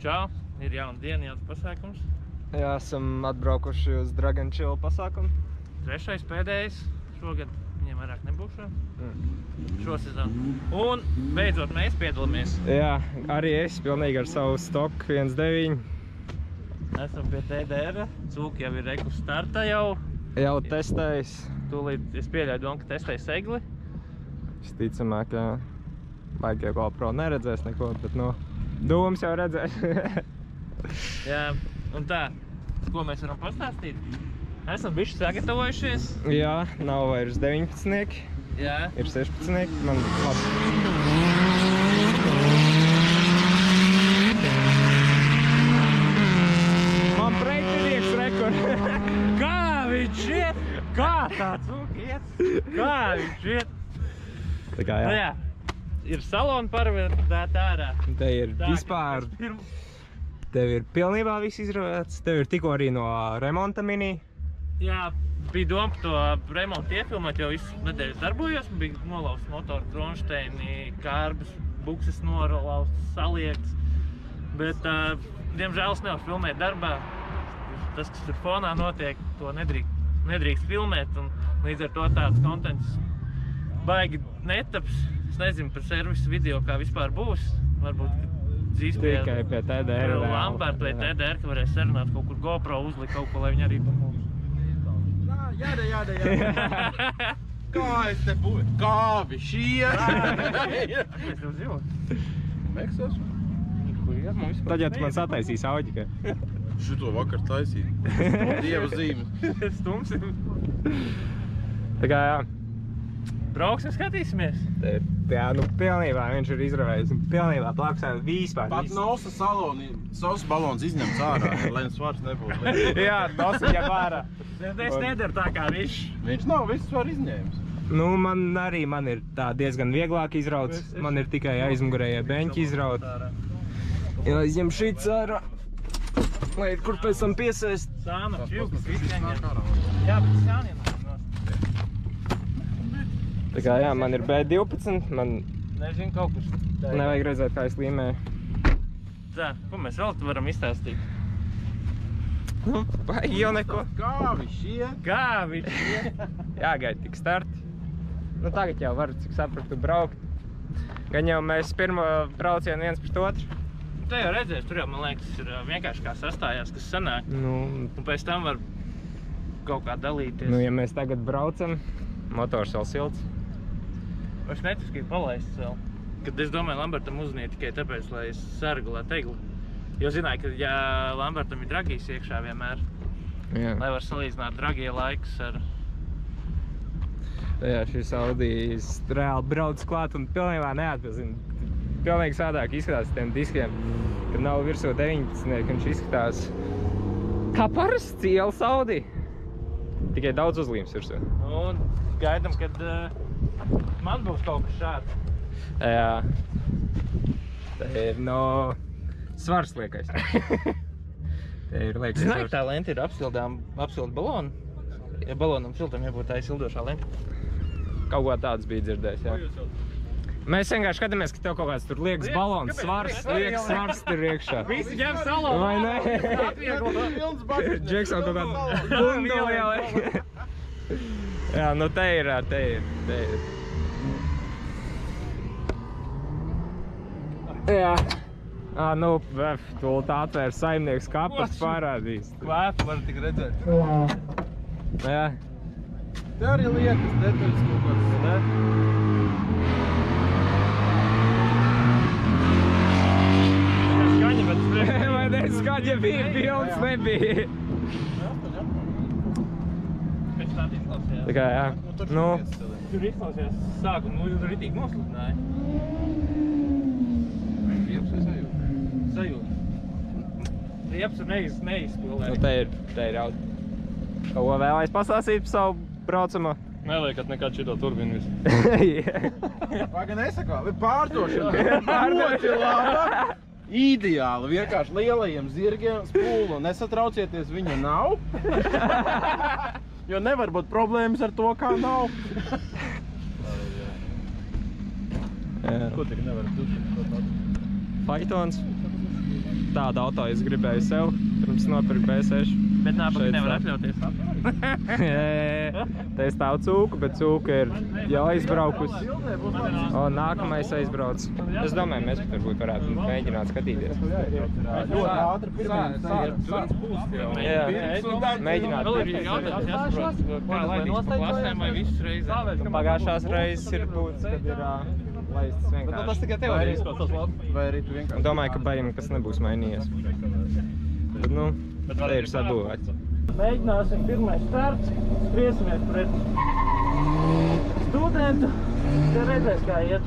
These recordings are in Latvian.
Čau, ir jauna diena, jauns pasākums. Jā, esam atbraukuši uz Dragon Chill pasākumu. Trešais, pēdējais. Šogad viņiem vairāk nebūs šo sezonu. Un beidzot mēs piedalāmies. Jā, arī es pilnīgi ar savu stoku 1.9. Esam pie TDR. Cūki jau ir reku starta jau. Jau testējis. Tūlīt es pieļauju domu, ka testēju segli. Visticamāk, jā. Baigie GoPro neredzēs neko, bet no dūmas jau redzēs. Jā, un tā, ko mēs varam pastāstīt? Esam bišķi sagatavojušies. Jā, nav vairs 19. Jā. Ir 16. Man pretinieks rekord. Kā viņš iet? Kā tā cūka iet? Kā viņš iet? Tā kā jā. Nu jā, ir salona parvedēta ārā. Te ir vispār, tev ir pilnībā viss izravēts. Tev ir tikko arī no remonta mini. Jā, bija doma par to remontu iefilmēt, jau visu nedēļas darbojos. Bija nolausts motoru kronšteini, kārbas, bukses nolaustas, saliekts. Bet, diemžēl es nevaru filmēt darbā. Tas, kas tur fonā notiek, to nedrīkst filmēt. Un līdz ar to tāds kontents baigi netaps. Es nezinu par servisu video, kā vispār būs. Varbūt dzīs tikai pie TDR. Lamberta vai TDR, ka varēs sarunāt kaut kur GoPro uzlikt kaut ko, lai viņi arī par mums. Jāda. Kā es te būtu? Kāvi šie? Mēs tev dzīvot. Meksas? Tad, ja tu man sataisīs Auģi, ka... Šito vakar taisīt. Dieva zīmes. Stumsim. Tā kā jā. Brauksim, skatīsimies. Jā, nu pilnībā viņš ir izravējis. Pilnībā plaksēm vispār. Pat nosa saloni, savs balons izņemts ārā, lai svars nebūtu. Jā, nosa ņem ārā. Es nedaru tā kā viņš. Viņš nav visu svar izņēmis. Nu, man ir tā diezgan vieglāk izrauts. Man ir tikai aizmugurējie beņķi izraut. Jā, izņem šits ārā. Lai ir kur pēc tam piesēst. Sāna, čilkas, viss jāņem. Jā, bet tas jāņem. Tā kā jā, man ir B12, man... Nezinu, kaut kur. Nevajag redzēt, kā es līmēju. Tā, ko mēs vēl varam izstāstīt? Nu, baigi jau neko. Kāvi šie? Kāvi šie? Jāgaida tik starti. Nu, tagad jau var, cik sapratu, braukt. Gan jau mēs pirmo braucienu viens pret otru. Te jau redzēs, tur jau, man liekas, ir vienkārši kā sastājās, kas sanāk. Nu, un pēc tam var kaut kā dalīties. Nu, ja mēs tagad braucam, motors vēl silts. Es neticu, ka ir palaists vēl. Kad es domāju, Lambertam uzniet tikai tāpēc, lai es sargulētu egli. Jo zināju, ka ja Lambertam ir dragijas iekšā vienmēr, jā. Lai var salīdzināt dragie laikus ar... Jā, šis Audijs reāli brauc klāt un pilnībā neatpazina. Pilnīgi sādāk izskatās tiem diskiem, kad nav virsū 19, ka viņš izskatās kā parasts ielas Audi. Tikai daudz uzlīmes virsū. Un gaidam, kad man būs kaut kas šāds. Jā. Tā ir no svars liekais. Tā ir liekas. Zināju, tā lenta ir apsilda balonu. Ja balonam siltam jābūt tā ir sildošā lenta. Kaut ko tāds bija dzirdējis, jā. Mēs vienkārši skatāmies, ka tev kaut kāds tur liekas balons, liekas svars tur iekšā. Visi ņem salonu. Vai ne? Džekson kaut kādu bunduli jau. Jā, nu te ir. Jā. Nu, tūlīt atvēr saimnieks kapas parādīs. Kvēpu var tik redzēt. Jā. Te arī liekas detaļas kaut kāds, ne? Skaņa, bet vai ne, skaņa bija, pilns nebija. Pēc tāda izklausījās. Tā kā, jā. Nu. Tur izklausījās sākumu, nu, ritīgi nosludināja. Rieps vai sajūta? Sajūta. Rieps un neizspilē. Nu, te ir jau. Ko vēlēs pastāstīt par savu braucamo? Neliekat nekad šito turbinu visu. Paga nesakā, pārdošana. Ļoti laba. Ideāli, vienkārši lielajiem zirgiem spūlu. Nesatraucieties, viņa nav. Jo nevar būt problēmas ar to, kā nav. Ko tik nevar dušīt? Pythons. tādu auto es gribēju sev, pirms nopirkt B6. Bet nāpakaļ Šeit nevar stāv. atļauties apmēr. Te stāv cūka, bet cūka ir jau aizbraukusi. Un nākamais aizbrauc. Es domāju, mēs varbūt varētu mēģināt skatīties. Ļoti ātri Jā, mēģināt. Vēl ir jautājums jāsaprot, kā laidīs pa klasēm vai visas reizes. Pagājušās reizes ir būtis, kad ir laistas vienkārši. Tas tikai tev arī izskatās labi. Vai arī tu vienkārši... Domāju, ka baigi nekas nebūs mainījies. Bet, nu, te ir sabūvēts. Mēģināsim pirmais starts, skriesimies pret studentu, ka redzēs, kā iet.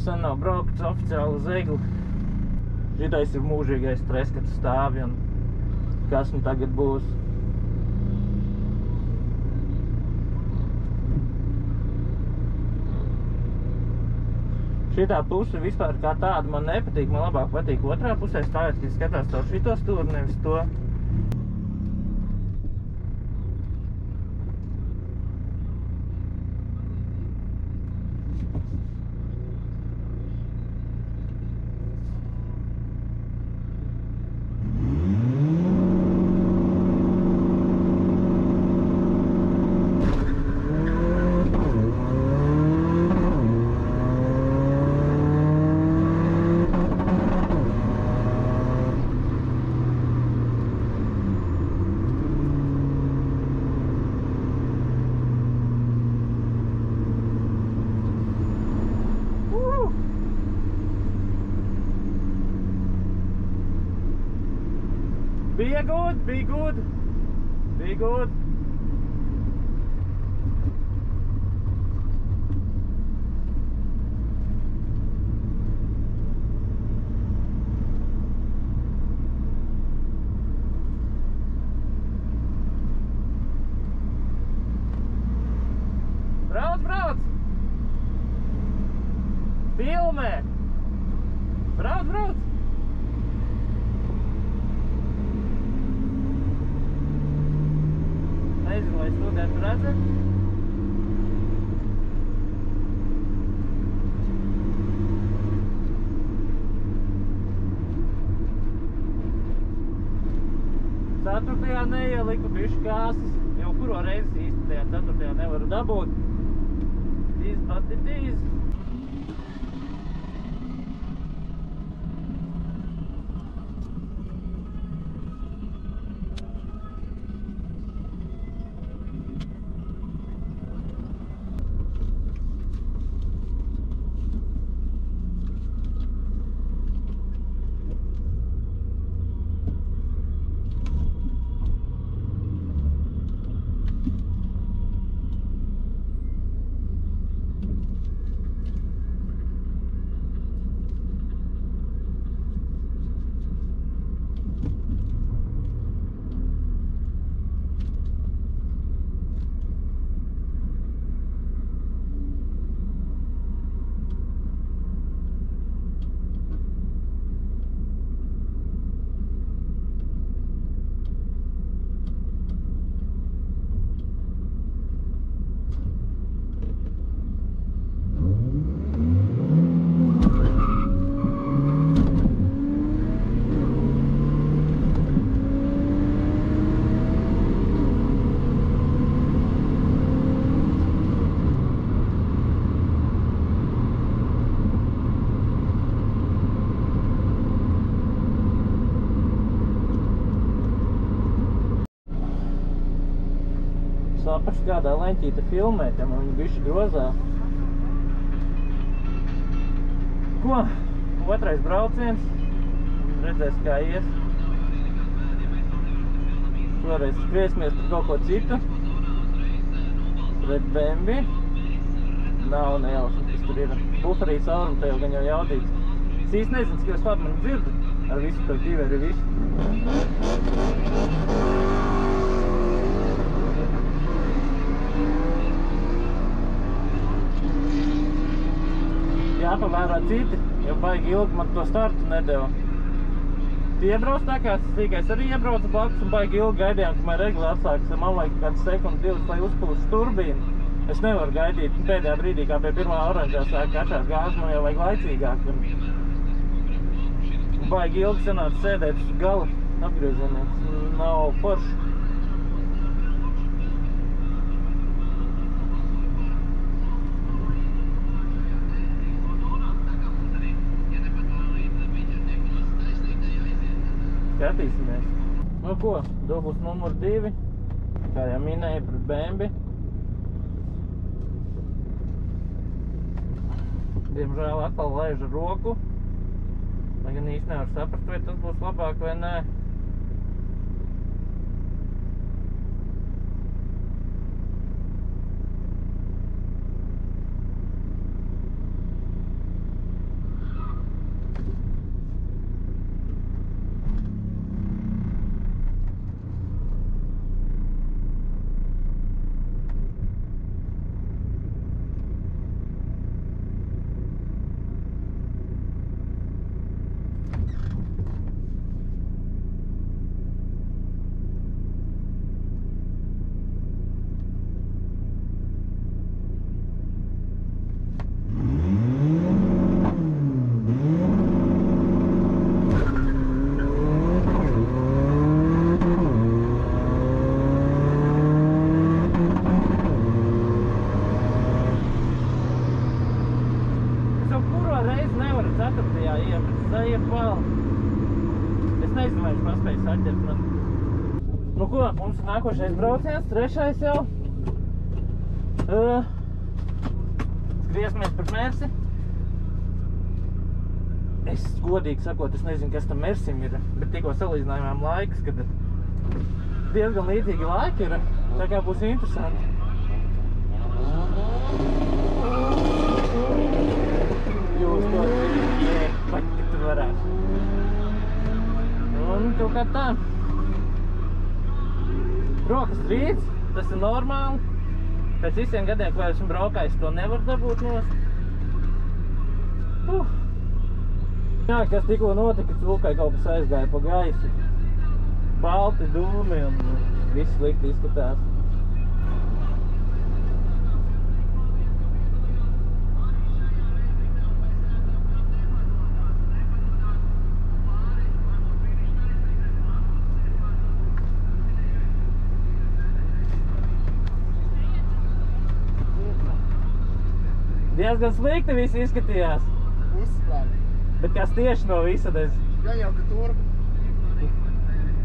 Sen nav braukts oficiāli uz egli. Šitais ir mūžīgais stress, kad stāvi un kas nu tagad būs. Šitā puse vispār kā tāda man nepatīk, man labāk patīk otrā pusē stāvēt, kad skatās caur šito stūri, nevis to. Be good. Be good. Brauc! Filmē! Brauc! Nezinu, vai studenti redzat. Ceturtajā neieliku bišķi kāsas. Jau kuro reizi īsti tajā ceturtajā nevaru dabūt. But it is. Sapraši, kādā leņķīte filmēt, ja man viņa bišķi grozā. Ko? Otrais brauciens. Redzēs, kā ies. Šoreiz skriesimies par kaut ko citu. Pret BMW. Nav nejausmas, kas tur ir. Buferī saurumu te jau gan jau jaudīts. Es īsti nezinu, cik jūs labi mani dzirdat. Ar visu to ķiveri visu. Jāpavērā citi, jo baigi ilgi man to startu nedeva. iebrauc tā kā sīkais arī iebrauca blakus un baigi ilgi gaidījām, kamēr regula atslēgas. Man vajag kāds sekundi, divas, lai uzpūst turbīnu. Es nevaru gaidīt pēdējā brīdī, kā pie pirmā oranžā sāk kačāt gāzi, man jau vajag laicīgāk. Un baigi ilgi sanāca sēdēt uz gala apgriezieniem. Nav forši. Skatīsimies. Nu ko, dubls numur 2, kā jau minēju pret Bembi. Diemžēl atkal laiž ar roku. Lai gan īsti nevar saprast, vai tas būs labāk vai nē. Nu ko, mums ir nākošais brauciens, 3. jau. Skriesimies par Mersi. Es godīgi sakot, es nezinu, kas tam Mersim ir, bet tikko salīdzinājumām laiks, kad diezgan līdzīgi laiki ir, tā kā būs interesanti. Jūs to pat tur varētu. Un kaut kā tā. Rokas trīc, tas ir normāli. Pēc visiem gadiem, ko esmu braukājis, to nevar dabūt nost. Jā, kas tikko notika, cūkai kaut kas aizgāja pa gaisu. Balti dūmi un viss slikti izskatās. Diezgan slikti viss izskatījās. Uzspēļ. Bet kas tieši no visa des? Gan jau, ka turp.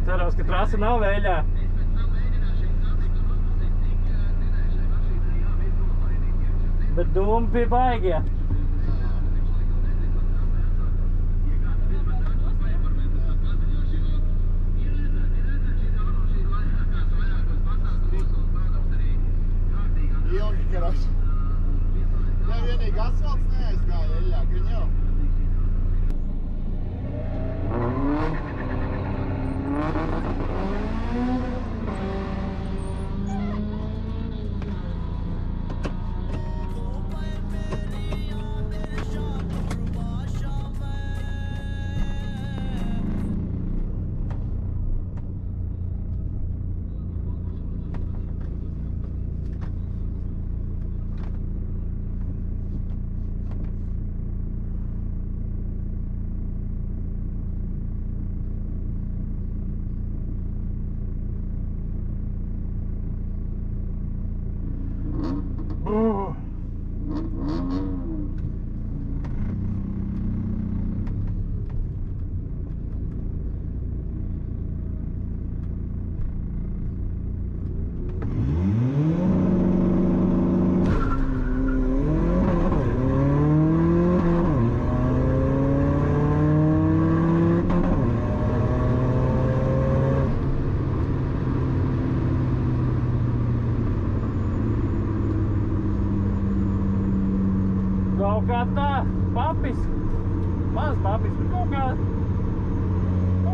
Cerams, ka trasa nav vēļā. Bet dūmi bija baigie. Ilgi, karaši. Vienīgi asfalts neaizgāja eļļā, gan jau. Kaut kā tā, papis, maz papis, bet kaut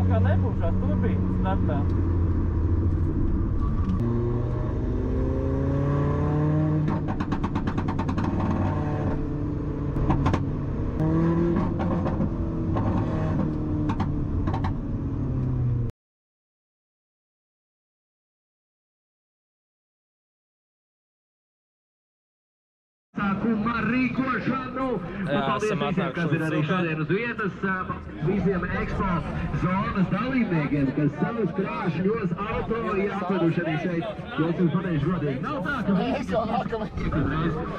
kā nepūšās turbīnas startā. sākuma rīkošanu. Esam atnākuši kas ir arī šodien uz vietas visiem Expo zonas dalībniekiem, kas savus krāšņos auto ir atveduši arī šeit. Jo es jums pateikšu godīgi, nav tā, ka visi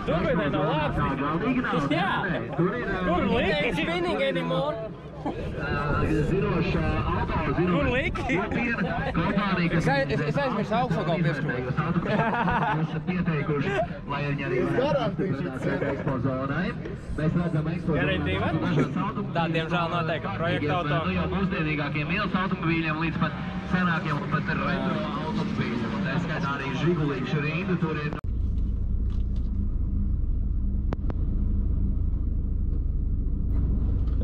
Turbienē nav Latvijas. Jā. Kur liki? Spinning anymore. Zinošā auto, Kur liki? kompānija, kas Es aizmirsu augstsaukā pieskrūt. jūs esat pieteikuši, lai viņi arī varētu Expo zonai. Mēs redzam Expo Garantīva? Tā, diemžēl notiek projekta auto. No jau mūsdienīgākiem ielas automobīļiem līdz pat senākiem un pat retro automobīļiem. Un tā skaitā arī žigulīšu rindu tur ir.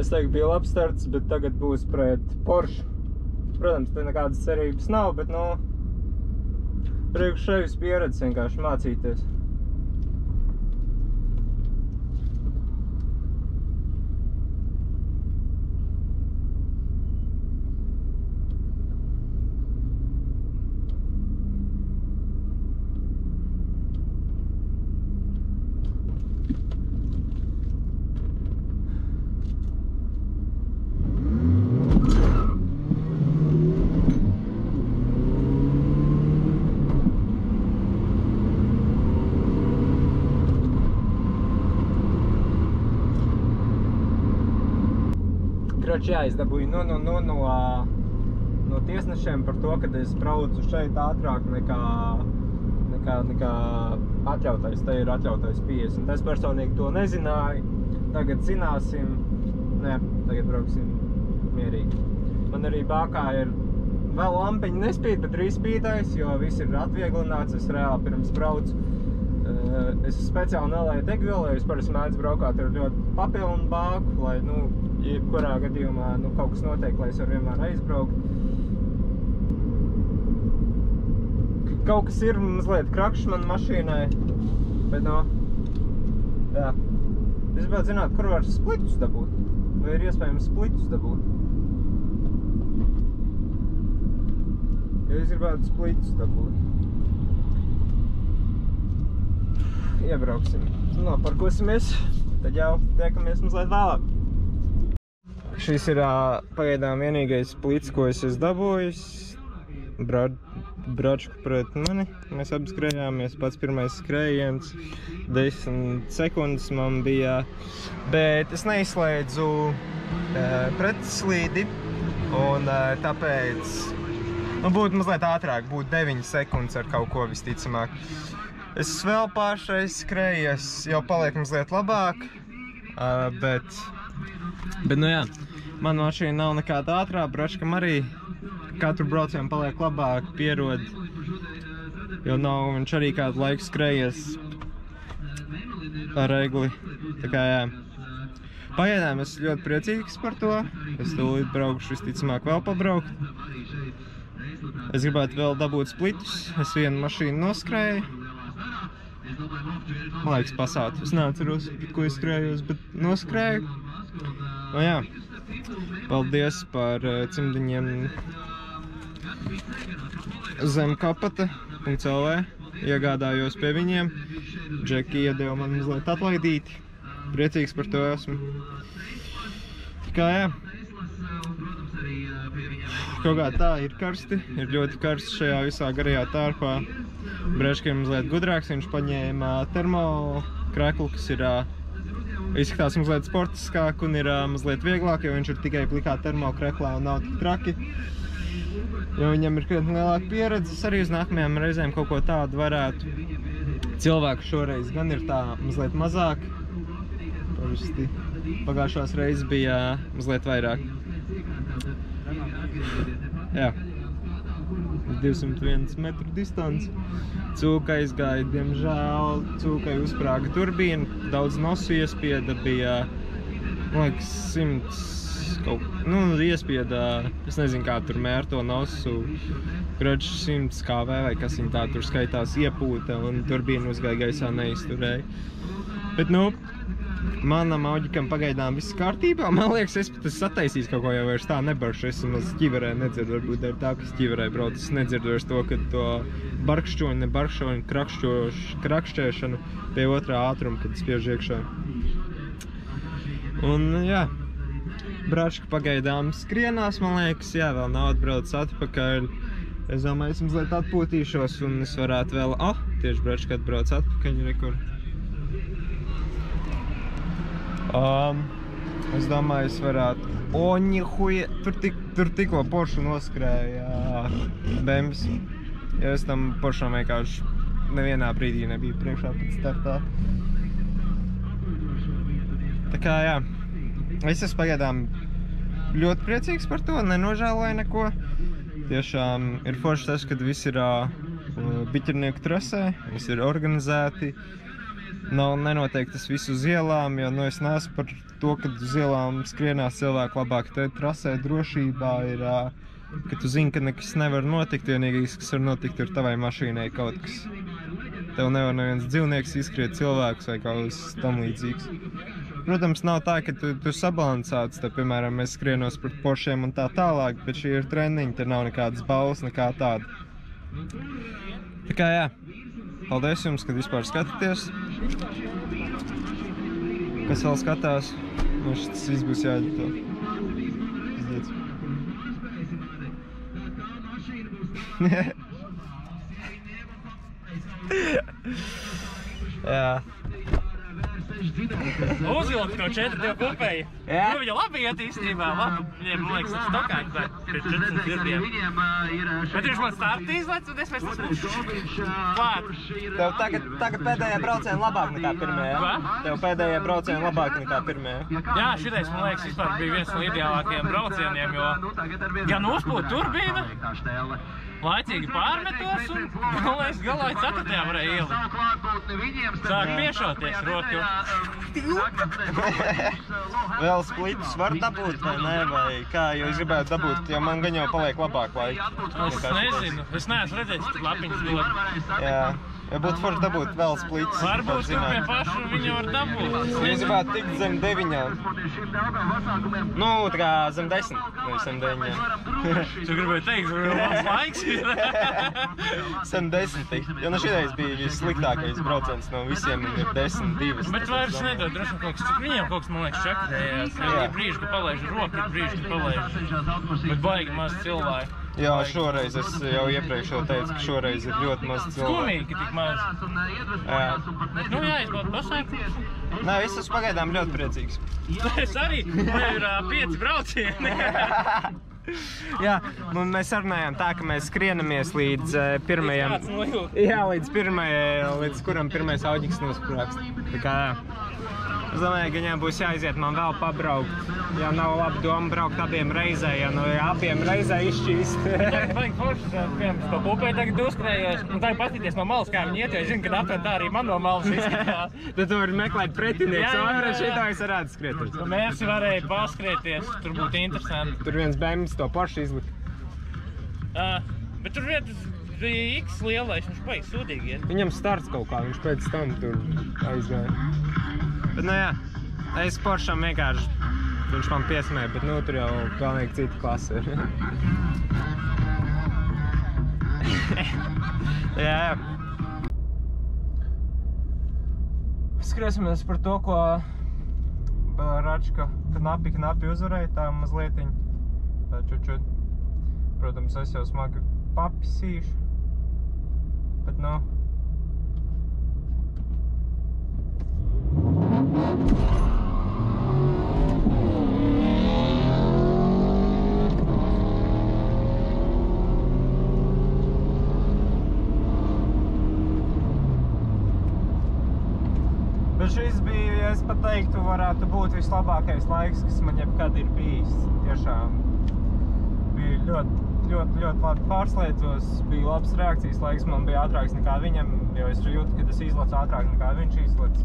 Es teiktu, bija labs starts, bet tagad būs pret Porsche. Protams, te nekādas cerības nav, bet, nu, priekš ševis pieredze vienkārši mācīties. Jā, es dabūju no tiesnešiem par to, ka es braucu šeit ātrāk nekā atļautais. Te ir atļautais 50. Es personīgi to nezināju. Tagad zināsim. Nē, tagad brauksim mierīgi. Man arī bākā ir vēl lampiņa nespīd, bet drīz spīdais, jo viss ir atvieglināts. Es reāli pirms braucu. Es speciāli nelēju degvielu, jo es parasti mēdzu braukāt ar ļoti papilnu bāku, lai, nu, jebkurā gadījumā, nu, kaut kas notiek, lai es varu vienmēr aizbraukt. Kaut kas ir mazliet krakšs man mašīnai, bet, nu, jā. Es gribētu zināt, kur var splitus dabūt, vai ir iespējams splitus dabūt. Ja es gribētu splitus dabūt. Iebrauksim, noparkosimies, tad jau tiekamies mazliet vēlāk. Šis ir pagaidām vienīgais splits, ko es esmu dabūjis. Bračku pret mani. Mēs abi skrējāmies, pats pirmais skrējiens. 10 sekundes man bija, bet es neizslēdzu pretslīdi. Un tāpēc, nu, būtu mazliet ātrāk, būtu 9 sekundes ar kaut ko visticamāk. Es vēl pāršais skrējies, jau paliek mazliet labāk, bet, nu jā, man mašīna nav nekāda ātrā, bračkam arī katru braucienu paliek labāk, pierod, jo nav viņš arī kādu laiku skrējies ar regli, tā kā jā. Pagaidām es ļoti priecīgs par to, es tūlīt braukšu visticamāk vēl pabraukt. Es gribētu vēl dabūt splitus, es vienu mašīnu noskrēju. Man liekas pasāt, es neatceros, ko es skrējos, bet noskrēju. Nu jā, paldies par cimdiņiem zem kapata.lv. Iegādājos pie viņiem. Džeki iedeva man mazliet atlaidīti. Priecīgs par to esmu. Tā kā jā. Kaut kā tā ir karsti, ir ļoti karsti šajā visā garajā tārpā. Breška ir mazliet gudrāks, viņš paņēma termokreklu, kas ir izskatās mazliet sportiskāk un ir mazliet vieglāk, jo viņš ir tikai plikā termokreklā un nav tik traki. Jo viņam ir krietni lielāka pieredze, arī uz nākamajām reizēm kaut ko tādu varētu. Cilvēku šoreiz gan ir tā mazliet mazāk. Pagājušās reizes bija mazliet vairāk. Jā. 201 metru distanci. Cūka aizgāja, diemžēl, cūkai uzsprāga turbīna, daudz nosu iespieda, bija, man liekas, 100 kaut, nu, iespieda, es nezinu, kā tur mēr to nosu, grač 100 kV vai kas viņa tā tur skaitās iepūta un turbīna uzgāja gaisā neizturēja. Bet, nu, manam auģikam pagaidām viss kārtībā. Man liekas, es pat esmu sataisījis kaut ko jau vairs tā nebaršu. Es maz ķiverē nedzirdu, varbūt ir tā, ka es ķiverē braucu. Es nedzirdu vairs to, kad to krakšķēšanu pie otrā ātruma, kad spiež iekšā. Un, jā, Bračka pagaidām skrienās, man liekas, jā, vēl nav atbraucis atpakaļ. Es domāju, es mazliet atpūtīšos un es varētu vēl, tieši Bračka atbrauc atpakaļ, rekur. Es domāju, es varētu, nihuja, tur tikko Porsche noskrēja Bems. Jo es tam Porscham vienkārši nevienā brīdī nebija priekšā pēc startā. Tā kā, jā, es esmu pagaidām ļoti priecīgs par to, nenožēloju neko. Tiešām ir forši tas, kad viss ir biķernieku trasē, viss ir organizēti. Nenotiek tas viss uz ielām, jo es neesmu par to, kad uz ielām skrienās cilvēki labāk. Te trasē drošībā ir, ka tu zini, ka nekas nevar notikt, vienīgais, kas var notikt, ir tavai mašīnai kaut kas. Tev nevar neviens dzīvnieks izskriet cilvēkus vai kaut kas tam līdzīgs. Protams, nav tā, ka tu sabalansēts, te, piemēram, es skrienos par Porschiem un tā tālāk, bet šī ir treniņi, te nav nekādas balvas, nekā tāda. Tā kā, jā, paldies jums, kad vispār skatāties. Kas vēl skatās, man tas viss būs jāģito. Jā. Uzvilkt no 4-2 kupēju. Nu, viņa labi iet īstenībā, labi. Viņiem, man liekas, tas stokāk, bet pēc 40 girdiem. Bet viņš man starti izlec, un es vairs nesmu klāt. Tev tagad pēdējā brauciena labāk nekā pirmajā. Ko? Tev pēdējā brauciena labāk nekā pirmajā. Jā, šitais, man liekas, vispār bija viens no ideālākajiem braucieniem, jo gan uzplūt turbīna, laicīgi pārmetos un, man liekas, galā 4. varēja ielikt. Sāk piešauties roku. Vēl splitus var dabūt vai ne, vai kā, jo es gribētu dabūt, jo man gan jau paliek labāk laika. Es nezinu, es neesmu redzējis, cik lapiņas dod. Jā, ja būtu forši dabūt vēl splitus. Varbūt tur pie pašu viņu var dabūt. Es gribētu tikt zem 9. Nu, tā kā zem 10, nevis zem 9. Tu gribēji teikt, ka vēl mans laiks ir. Zem 10 tikt, jo no šitais bija vissliktākais brauciens no visiem, ir 10, 2. Bet vairs nedod, droši kaut kas, viņiem kaut kas, man liekas, čakarējās. Ir brīži, ka palaiž roku, ir brīži, ka palaiž. Bet baigi maz cilvēki. Jā, šoreiz es jau iepriekš jau teicu, ka šoreiz ir ļoti maz cilvēku. Skumīgi, ka tik maz. Jā. Nu jāizbauda pasākums. Nē, es esmu pagaidām ļoti priecīgs. Es arī, man ir 5 braucieni. Jā, mēs sarunājām tā, ka mēs skrienamies līdz pirmajam... Jā, līdz kuram pirmais auģiks nosprākst. Tā kā, es domāju, ka viņam būs jāiziet man vēl pabraukt. Ja nav labi doma braukt abiem reizē, ja nu abiem reizē izšķīst. Vajag forši, piemēram, to pupēju tagad uzkrējos. Un tagad paskatīties no malas, kā viņi iet, jo es zinu, ka apvien tā arī man no malas izskatās. Tad tu vari meklēt pretinieks, un šitā es varētu skrieties. Mērsi varēja paskrieties, tur būtu interesanti. Tur viens Bems to Porsche izlika. Bet tur vietas bija X lielais, viņš baigi sūdīgi iet. Viņam starts kaut kā, viņš pēc tam tur aizgāja. Bet nu jā, es Porscham vienkārši, viņš man piesmēja, bet nu tur jau pilnīgi cita klase ir. Jā. Skriesimies par to, ko Račka knapi uzvarēja, tā mazlietiņ. Tā čučut. Protams, es jau smagi papisīšu, bet nu. Bet šis bija, es pat teiktu, varētu būt vislabākais laiks, kas man jebkad ir bijis. Tiešām bija ļoti labi pārslēdzos, bija labs reakcijas laiks, man bija ātrāks nekā viņam, jo es jūtu, ka es izlacu ātrāk nekā viņš izlac.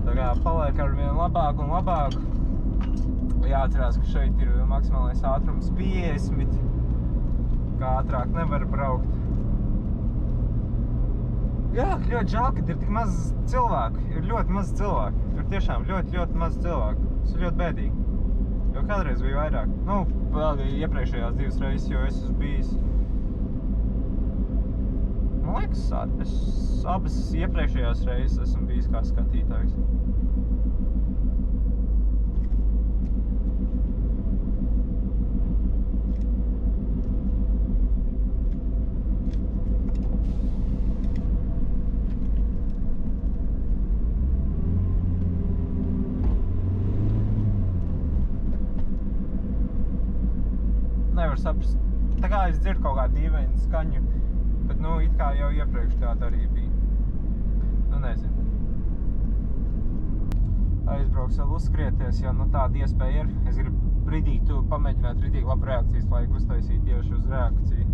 Tā kā paliek ar vien labāk un labāk. Jāatcerās, ka šeit ir maksimālais ātrums 50, kā ātrāk nevar braukt. Jā, ļoti žēl, ka ir tik maz cilvēku, ir ļoti maz cilvēku, ir tiešām ļoti maz cilvēku, tas ir ļoti bēdīgi. Jo kādreiz bija vairāk. Nu, vēl iepriekšējās 2 reizes, jo es esmu bijis Man liekas, es abas iepriekšējās reizes esmu bijis kā skatītājs. Nevar saprast. Tā kā es dzirdu kaut kādu dīvainu skaņu, bet, nu, it kā jau iepriekš tāda arī bija. Nu, nezinu. Aizbrauks vēl uzskrieties, jo, nu, tāda iespēja ir. Es gribu pamēģināt ridīgi labu reakcijas laiku uztaisīt tieši uz reakciju.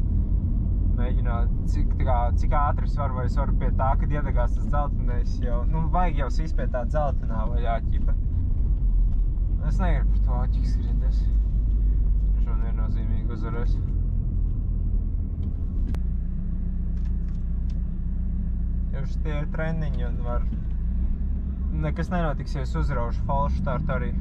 Mēģināt, cik ātri es varu, vai es varu pie tā, kad iedegās tas dzeltenais jau, nu, vajag jau sīst pie tā dzeltenā vai āķipa. Es negribu par to āķi skrieties. Viņš man viennozīmīgi uzvarēs. Jo tie ir treniņi un var... Nekas nenotiks, ja es uzraušu falšu startu arī.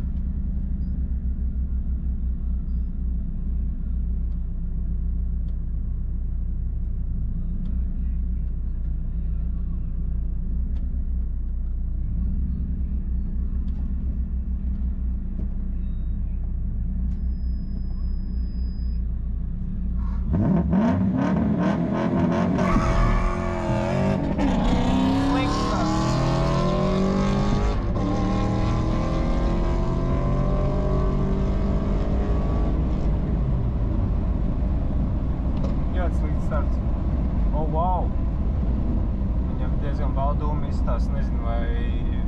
Nezinu, vai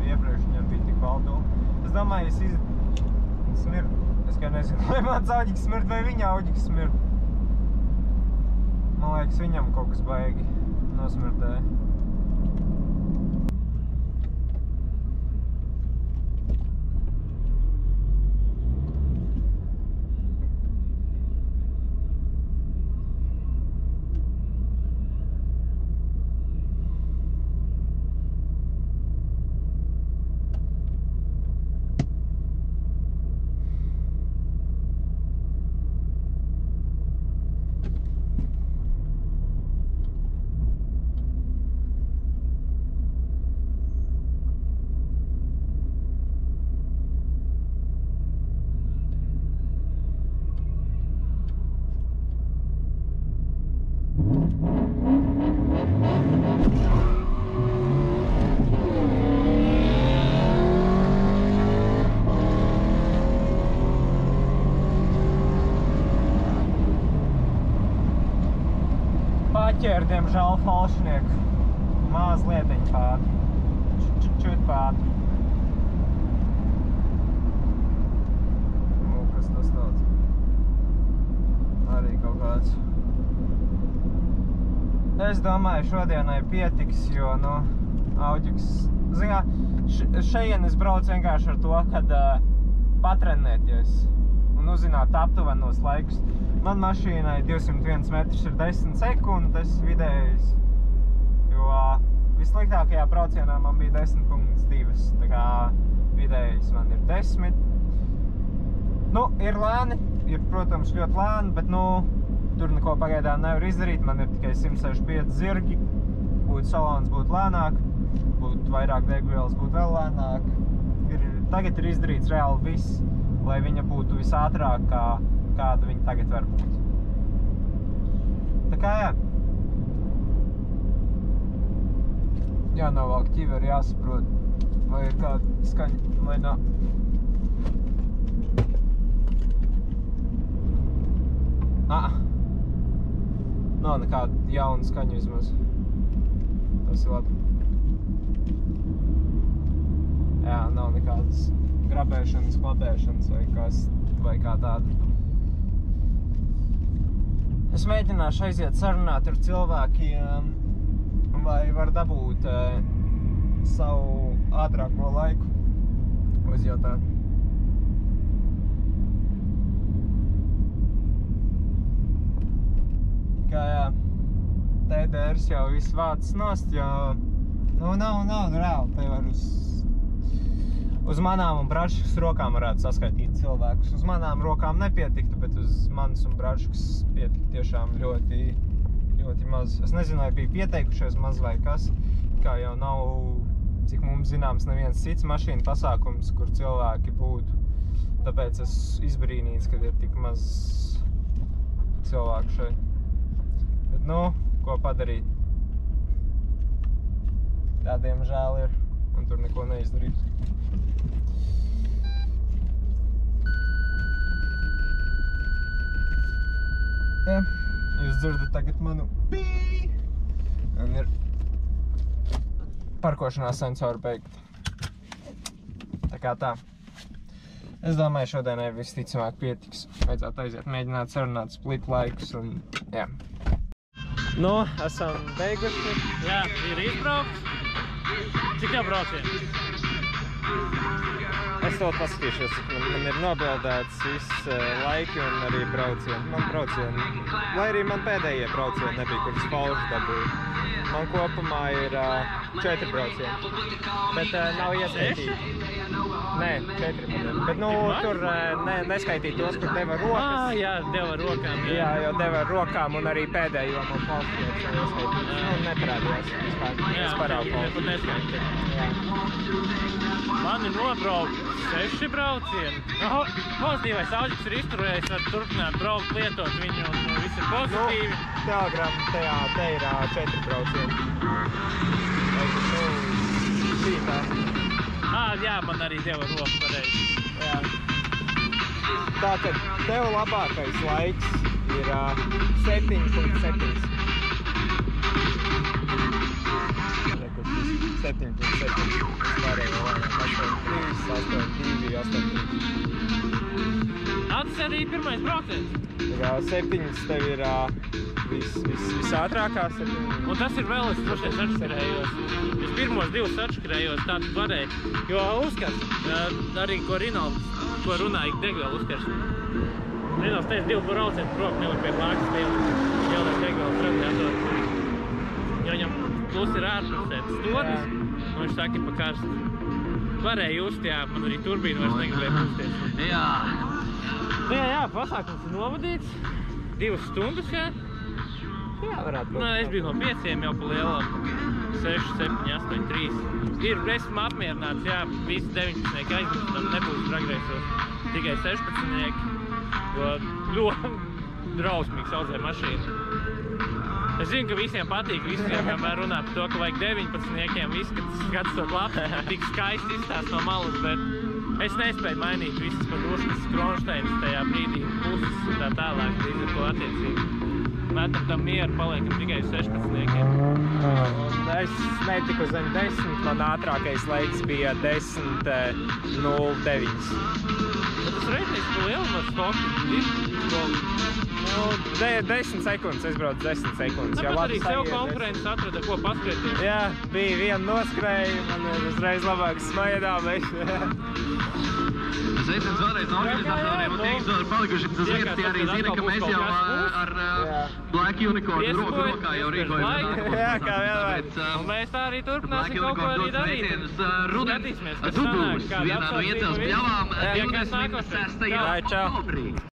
iepriekš viņam bija tik baldūmi. Es domāju, es smirdu. Es kā nezinu, vai mans auģiks smird, vai viņa auģiks smird. Man liekas, viņam kaut kas baigi nosmirdēja. Paķēru, diemžēl, falšnieku. Mazlietiņu pātri. Čut pātri. Nu, kas tas tāds? Arī kaut kāds. Es domāju, šodienai pietiks, jo, nu, auģiks... Zinā, šeien es braucu vienkārši ar to, kad patrenēties un uzzināt aptuvenos laikus. Man mašīnai 201 metrs ir 10 sekundes vidējais, jo vissliktākajā braucienā man bija 10.2, tā kā vidējais man ir 10. Nu, ir lēni, ir, protams, ļoti lēni, bet, nu, tur neko pagaidām nevar izdarīt, man ir tikai 165 zirgi, salons būtu lēnāk, būtu vairāk degvielas, būtu vēl lēnāk. Tagad ir izdarīts reāli viss, lai viņa būtu visātrāk, kāda viņa tagad var būt. Tā kā jā. Jānovalk ķiveri, jāsaprot, vai ir kāda skaņa, vai nav. Nav nekāda jauna skaņa vismaz. Tas ir labi. Jā, nav nekādas grabēšanas, klapēšanas vai kā tāda. Es mēģināšu aiziet sarunāt ar cilvēkiem, vai var dabūt savu ātrāko laiku. Uzjautāt. Kā jā, TDRs jau viss vācis nost, jo nav reāli, te var uz manām un Bračkas rokām varētu saskaitīt cilvēkus. Uz manām rokām nepietiktu, bet uz manas un Bračkas pietiktu tiešām ļoti ļoti maz. Es nezinu, vai bija pieteikušies maz vai kas, kā jau nav, cik mums zināms, neviens cits mašīnu pasākums, kur cilvēki būtu. Tāpēc es izbrīnīts, kad ir tik maz cilvēku šeit. Bet, nu, ko padarīt? Tā, diemžēl, ir, un tur neko neizdarīt. Ja, jūs dzirdat tagad manu pīī, un ir parkošanās sensori beigti. Tā kā tā. Es domāju, šodienai visticamāk pietiks. Vajadzētu aiziet, mēģināt sarunāt split laikus un, jā. Nu, esam beiguši. Jā, ir izbraukts. Cik jau braucieni? Es vēl paskatīšos, cik man ir nobildēts viss laiki un arī braucieni. Man braucieni, lai arī man pēdējie braucieni nebija, kuras falši dabūju. Man kopumā ir 4 braucieni, bet nav ieskaitīti. Nē, 4 man ir. Bet, nu, tur neskaitīt tos, kur deva rokas. Jā, deva rokām. Jā, jo deva rokām un arī pēdējo man falši ieskaitīt. Nu, neparādījās vispār. Es parādu falši. Jā, neskaitīt. Jā. Mani nobraukt 6 braucieni. Pozitīvais auģis ir izturējis, var turpināt braukt, lietot viņu un viss ir pozitīvi. Telegram te ir 4 braucieni. Šītā. Jā, man arī deva roku pareizi. Jā. Tātad tev labākais laiks ir 7.7. 7.7. Pārējo lēnāk 8.3, 8.2, 8.3. Tas arī pirmais brauciens. Tā 7 tev ir visātrākās. Un tas ir vēl, es droši vien sačakarējos. Es pirmos 2 sačakarējos, tā tu varēji. Jo uzkars, arī ko Rinalds, ko runāja degvielu uzkars. Rinalds teica, 2 braucienu roku nevar pie plākas ieliek degvielu radiatoru. Jo viņam plus ir ārpusē stodis, un viņš saka, pa karstu. Varēja just, jā, man arī turbīnu vairs negribēja pusties. Jā, pasākums ir novadīts. 2 stundas, jā. Jā, varētu būt. Es biju no 5 jau pa lielām. 6, 7, 8, 3. Esmu apmierināts, jā, visi 19 aizmirst, nebūs dragreisos. Tikai 16, jo ļoti drausmīgi saudzē mašīnu. Es zinu, ka visiem patīk, visiem vienmēr runā par to, ka vajag 19, viss, kad skats to labi, tik skaisti izstās no malas, bet es nespēju mainīt visas pa duškas Kronšteinas tajā brīdī, puses un tā tālāk, līdz ar to attiecīgi. Metam tam mieru, paliekam tikai 16. Es netiku zem 10, man ātrākais laiks bija 10.09. Bet tas reizes pa lielu no stoku, 10 sekundes, es braucu 10 sekundes. Tāpat arī sev konkurences atrada, ko paskrieties. Jā, bija viena noskrēja, man uzreiz labāk smaidā, bet... Sveiciens vēlreiz no organizatoriem un tie, kas vēl ir palikuši uz vietas, tie arī zina, ka mēs jau ar Black Unicorn roku rokā jau rīkojam. Jā, kā vienmēr. Un mēs tā arī turpināsim kaut ko arī darīt. Skatīsimies, kas sanāk, vienā no iecels pļavām 26. oktobrī.